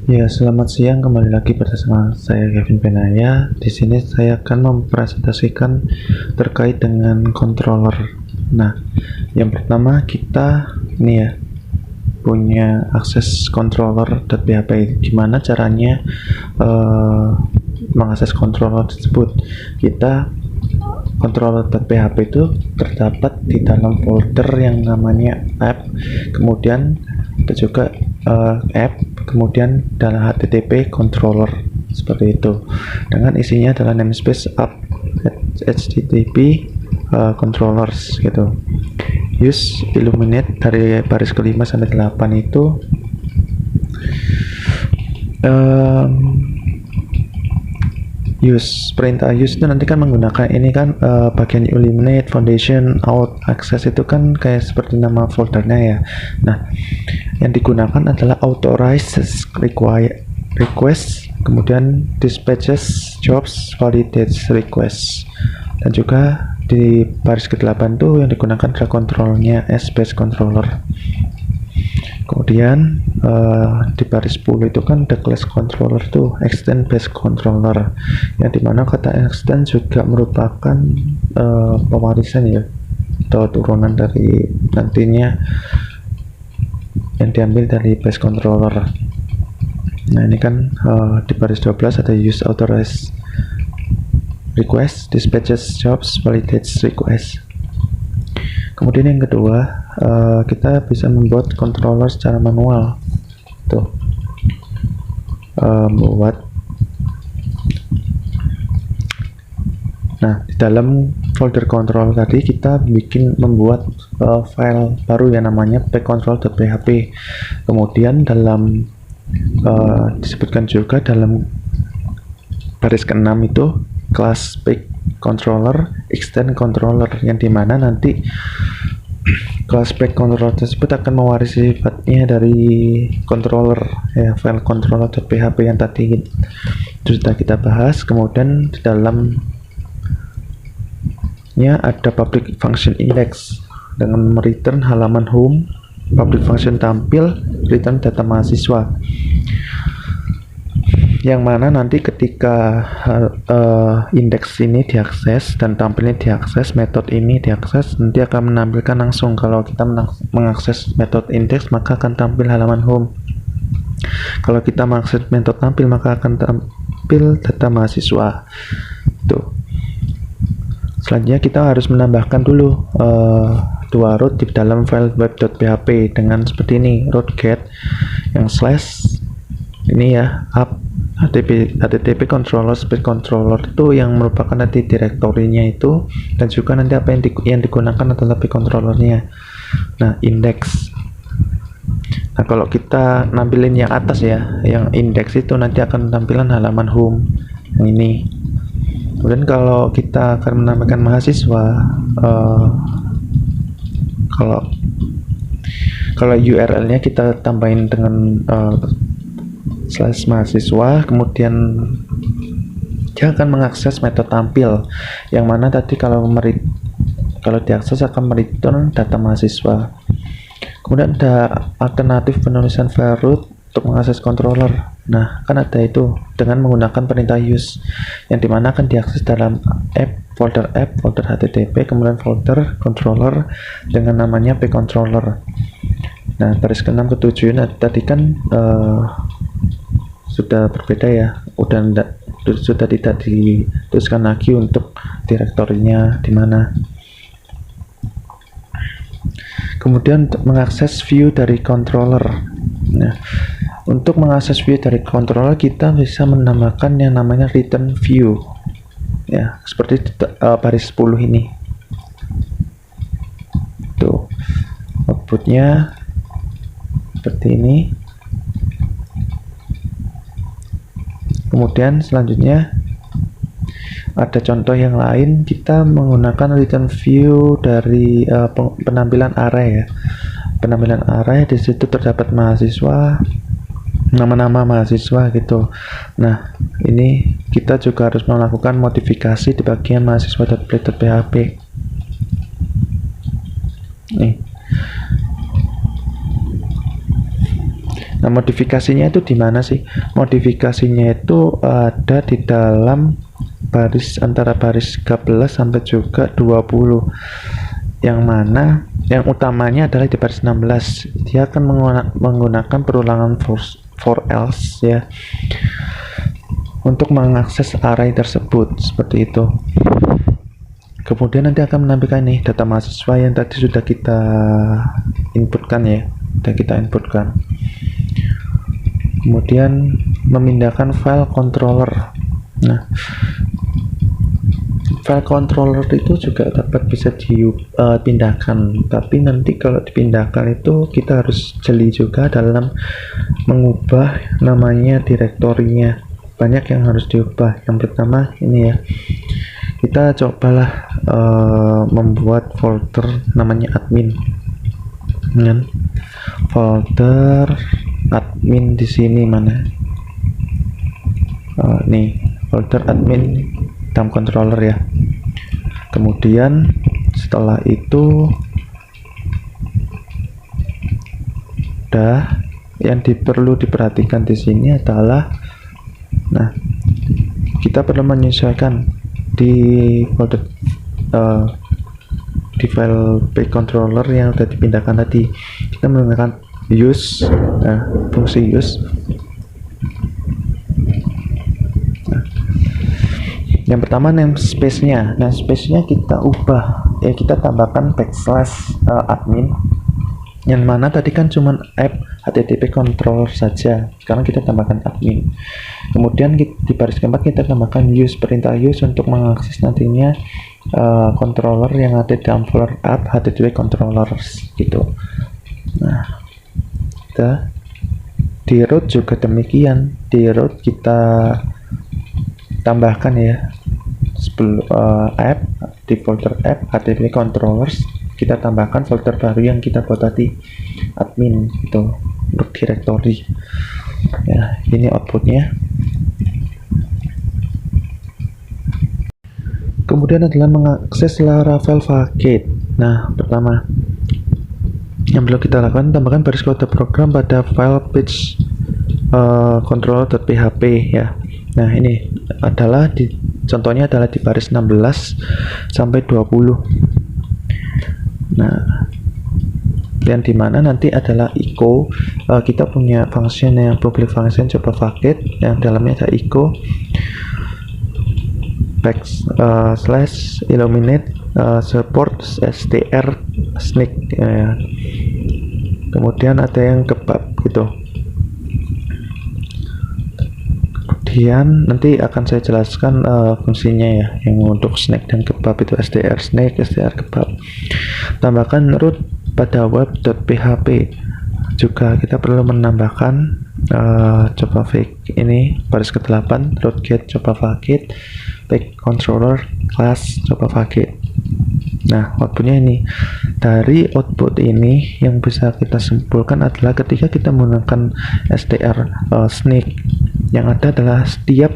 Ya, selamat siang. Kembali lagi bersama saya Kevin Penaya. Di sini saya akan mempresentasikan terkait dengan controller. Nah, yang pertama kita ini ya punya akses controller.php. Gimana caranya mengakses controller tersebut? Kita controller.php itu terdapat di dalam folder yang namanya app, kemudian ada juga app, kemudian dalam HTTP controller seperti itu, dengan isinya adalah namespace app HTTP controllers gitu. Use illuminate dari baris ke-5 sampai 8 itu perintah use itu nanti kan menggunakan ini kan bagian eliminate, foundation, out, access itu kan kayak seperti nama foldernya ya. Nah, yang digunakan adalah authorizes request, kemudian dispatches jobs, validates request, dan juga di baris ke-8 tuh yang digunakan adalah kontrolnya as-based controller. Kemudian di baris 10 itu kan the class controller tuh extend based controller, yang dimana kata extend juga merupakan pewarisan ya, atau turunan dari nantinya yang diambil dari base controller. Nah, ini kan di baris 12 ada use authorized request, dispatches jobs, validates request. Kemudian yang kedua, kita bisa membuat controller secara manual. Tuh, buat. Nah, di dalam folder control tadi kita membuat file baru yang namanya pcontrol.php. Kemudian dalam disebutkan juga dalam baris ke-6 itu class pick controller, extend controller, yang dimana nanti class back controller tersebut akan mewarisi sifatnya dari controller ya, file controller.php yang tadi sudah kita bahas. Kemudian di dalamnya ada public function index dengan return halaman home, public function tampil, return data mahasiswa, yang mana nanti ketika indeks ini diakses dan tampilnya diakses, metode ini diakses, nanti akan menampilkan langsung. Kalau kita mengakses metode indeks maka akan tampil halaman home. Kalau kita mengakses metode tampil maka akan tampil data mahasiswa. Tuh. Selanjutnya kita harus menambahkan dulu dua root di dalam file web.php dengan seperti ini, root get yang slash ini ya, up HTTP controller space controller itu yang merupakan nanti direktorinya itu, dan juga nanti apa yang digunakan adalah controllernya. Nah, index. Nah, kalau kita nampilin yang atas ya, yang index itu nanti akan tampilan halaman home yang ini. Kemudian kalau kita akan menambahkan mahasiswa, kalau URL-nya kita tambahin dengan slash mahasiswa, kemudian dia akan mengakses metode tampil, yang mana tadi kalau diakses akan mereturn data mahasiswa. Kemudian ada alternatif penulisan file root untuk mengakses controller. Nah, kan ada itu dengan menggunakan perintah use, yang dimana akan diakses dalam app, folder HTTP, kemudian folder controller dengan namanya pcontroller. Nah, baris ke-6 ke-7 tadi kan sudah berbeda ya, sudah tidak dituliskan lagi untuk direktorinya di mana. Kemudian untuk mengakses view dari controller. Nah, untuk mengakses view dari controller kita bisa menambahkan yang namanya return view ya, seperti baris 10 ini. Tuh, outputnya seperti ini. Kemudian selanjutnya ada contoh yang lain, kita menggunakan return view dari penampilan array ya. Penampilan array di situ terdapat mahasiswa, nama-nama mahasiswa gitu. Nah, ini kita juga harus melakukan modifikasi di bagian mahasiswa.play.php. Nih. Nah, modifikasinya itu di mana sih? Modifikasinya itu ada di dalam baris antara baris 13 sampai juga 20. Yang mana yang utamanya adalah di baris 16. Dia akan menggunakan perulangan for else ya untuk mengakses array tersebut, seperti itu. Kemudian nanti akan menampilkan nih data mahasiswa yang tadi sudah kita inputkan ya, kemudian memindahkan file controller. Nah, file controller itu juga dapat bisa dipindahkan, tapi nanti kalau dipindahkan itu kita harus jeli juga dalam mengubah namanya direktorinya. Banyak yang harus diubah. Yang pertama ini ya, kita cobalah membuat folder namanya admin, dengan folder admin di sini mana? Nih folder admin dalam controller ya. Kemudian setelah itu yang perlu diperhatikan di sini adalah, nah, kita perlu menyesuaikan di folder di file pcontroller yang sudah dipindahkan tadi. Kita menggunakan use, fungsi use. Yang pertama namespace-nya. Namespace-nya kita ubah ya, kita tambahkan backslash admin, yang mana tadi kan cuman app http controller saja, sekarang kita tambahkan admin. Kemudian di baris keempat kita tambahkan use, perintah use untuk mengakses nantinya controller yang ada dalam folder app http controllers gitu. Nah, di root juga demikian. Di root kita tambahkan ya app, di folder app http controllers kita tambahkan folder baru yang kita buat tadi, admin itu untuk directory ya. Ini outputnya. Kemudian adalah mengakses Laravel Facade. Nah, pertama yang perlu kita lakukan, tambahkan baris kode program pada file page controller.php ya. Nah, ini adalah contohnya adalah di baris 16 sampai 20. Nah, yang dimana nanti adalah echo, kita punya function yang public function Java Facade yang dalamnya ada echo slash illuminate support str snake ya. Kemudian ada yang kebab gitu. Kemudian nanti akan saya jelaskan fungsinya ya, yang untuk snake dan kebab itu str snake, str kebab. Tambahkan root pada web.php. Juga kita perlu menambahkan Java Facade ini baris ke-8, root get Java Facade back controller class Java Facade. Nah, outputnya ini. Dari output ini yang bisa kita simpulkan adalah ketika kita menggunakan str snake, yang ada adalah setiap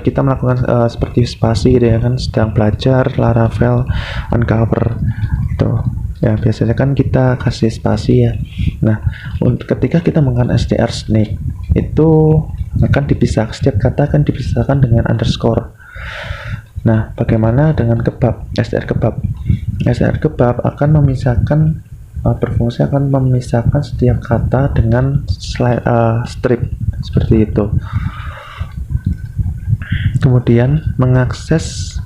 kita melakukan seperti spasi gitu ya kan, sedang belajar Laravel uncover itu ya, biasanya kan kita kasih spasi ya. Nah, ketika kita menggunakan str snake itu akan dipisah, setiap kata akan dipisahkan dengan underscore. Nah, bagaimana dengan kebab, str kebab? Str kebab akan memisahkan, berfungsi akan memisahkan setiap kata dengan strip seperti itu. Kemudian mengakses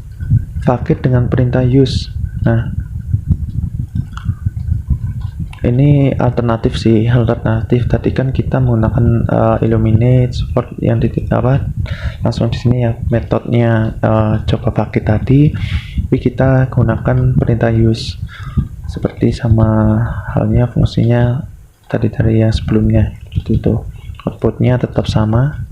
Facade dengan perintah use. Nah, ini alternatif sih, alternatif. Tadi kan kita menggunakan illuminate support yang langsung di sini ya, metodenya Java Facade tadi, tapi kita gunakan perintah use seperti sama halnya fungsinya tadi dari yang sebelumnya itu. Outputnya tetap sama.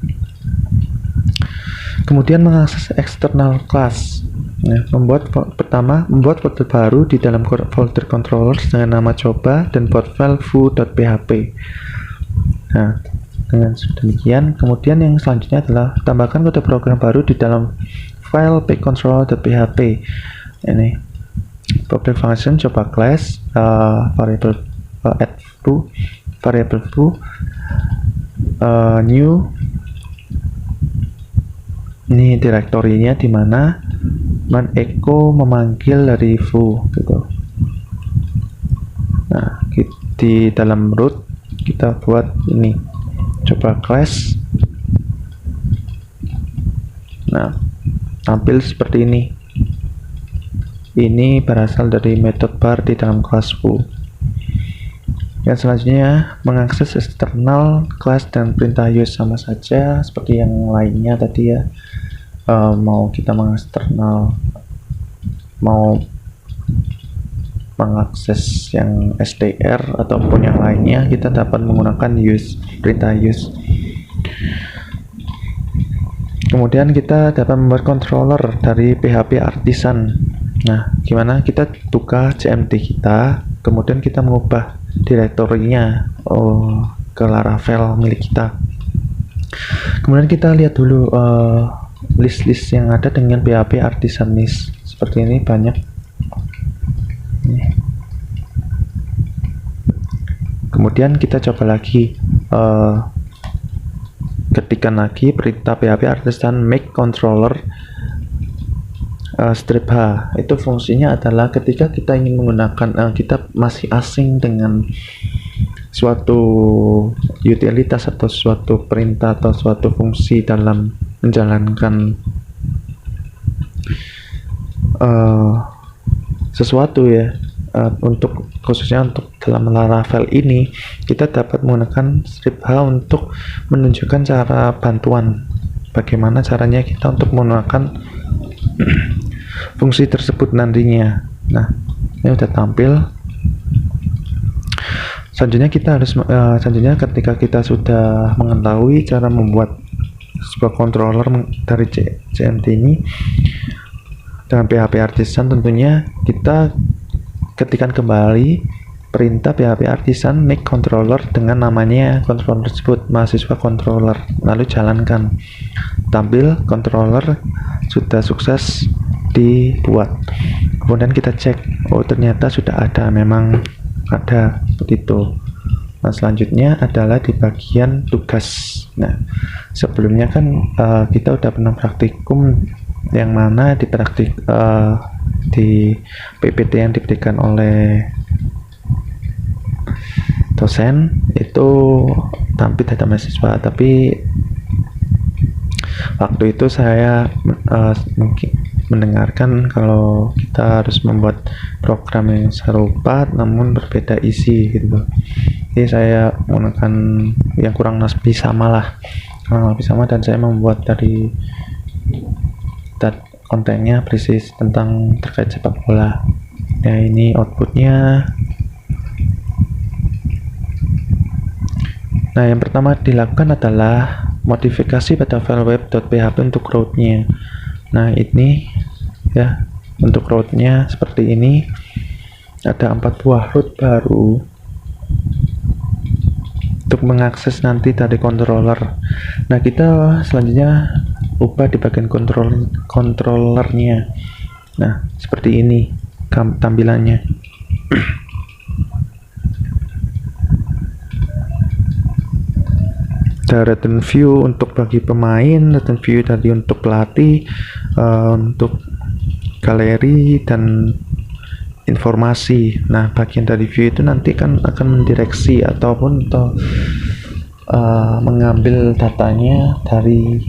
Kemudian mengakses external class. Nah, membuat folder baru di dalam folder controllers dengan nama coba dan buat file foo.php. Nah, dengan demikian, kemudian yang selanjutnya adalah tambahkan kode program baru di dalam file pcontroller.php. Ini public function coba class variable add variable foo new, ini direktorinya di mana echo memanggil dari foo gitu. Nah, di dalam root kita buat ini, coba class. Nah, tampil seperti ini. Ini berasal dari metode bar di dalam kelas foo. Yang selanjutnya, mengakses eksternal class dan perintah use sama saja seperti yang lainnya tadi ya. Mau kita mengeksternal, mau mengakses yang str ataupun yang lainnya, kita dapat menggunakan use, perintah use. Kemudian kita dapat membuat controller dari PHP Artisan. Nah, gimana? Kita buka CMD kita, kemudian kita mengubah direktorinya ke Laravel milik kita. Kemudian kita lihat dulu list-list yang ada dengan PHP Artisan list. Seperti ini banyak. Kemudian kita coba lagi ketikkan lagi perintah PHP Artisan make controller strip H. Itu fungsinya adalah ketika kita ingin menggunakan kita masih asing dengan suatu utilitas atau suatu perintah atau suatu fungsi dalam menjalankan sesuatu ya, untuk khususnya untuk dalam Laravel ini kita dapat menggunakan strip H untuk menunjukkan cara bantuan bagaimana caranya kita untuk menggunakan fungsi tersebut nantinya. Nah, ini udah tampil. Selanjutnya kita harus selanjutnya ketika kita sudah mengetahui cara membuat sebuah controller dari CMD ini dengan PHP Artisan, tentunya kita ketikkan kembali perintah PHP Artisan make controller dengan namanya controller tersebut, mahasiswa controller, lalu jalankan. Tampil controller sudah sukses dibuat. Kemudian kita cek, oh ternyata sudah ada, memang ada seperti itu. Nah, selanjutnya adalah di bagian tugas. Nah, sebelumnya kan kita udah pernah praktikum yang mana di di PPT yang diberikan oleh dosen itu tampil data mahasiswa, tapi waktu itu saya mungkin mendengarkan kalau kita harus membuat program yang serupa namun berbeda isi gitu. Jadi saya menggunakan yang kurang lebih sama dan saya membuat dari kontennya berisi tentang terkait sepak bola. Ya, ini outputnya. Nah, yang pertama dilakukan adalah modifikasi pada file web.php untuk root-nya. Nah, ini ya, untuk root-nya seperti ini. Ada 4 buah root baru untuk mengakses nanti dari controller. Nah, kita selanjutnya ubah di bagian controllernya. Nah, seperti ini tampilannya. Ada return view untuk bagi pemain, return view tadi untuk pelatih, untuk galeri dan informasi. Nah, bagian dari view itu nanti kan akan mendireksi ataupun mengambil datanya dari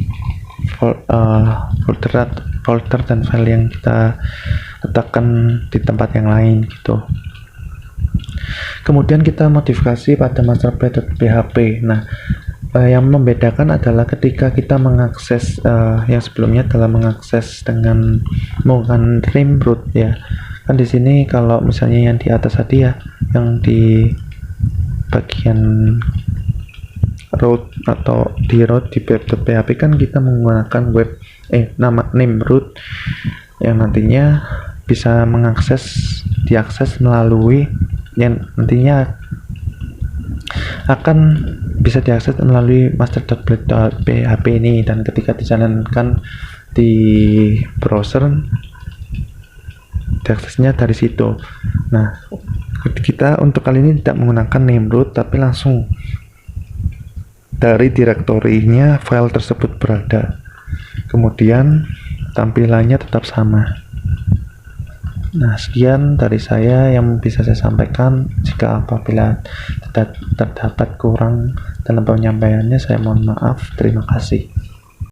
folder dan file yang kita letakkan di tempat yang lain gitu. Kemudian kita modifikasi pada master.php. Nah, yang membedakan adalah ketika kita mengakses yang sebelumnya adalah mengakses dengan menggunakan trim root ya. Kan di sini kalau misalnya yang di atas tadi ya, yang di bagian root atau di root di web.php kan kita menggunakan nama name root yang nantinya bisa diakses melalui yang nantinya akan bisa diakses melalui master.php ini, dan ketika dijalankan di browser diaksesnya dari situ. Nah, kita untuk kali ini tidak menggunakan name root, tapi langsung dari direktorinya file tersebut berada. Kemudian tampilannya tetap sama. Nah, sekian dari saya yang bisa saya sampaikan. Jika apabila terdapat kurang dalam penyampaiannya, saya mohon maaf. Terima kasih.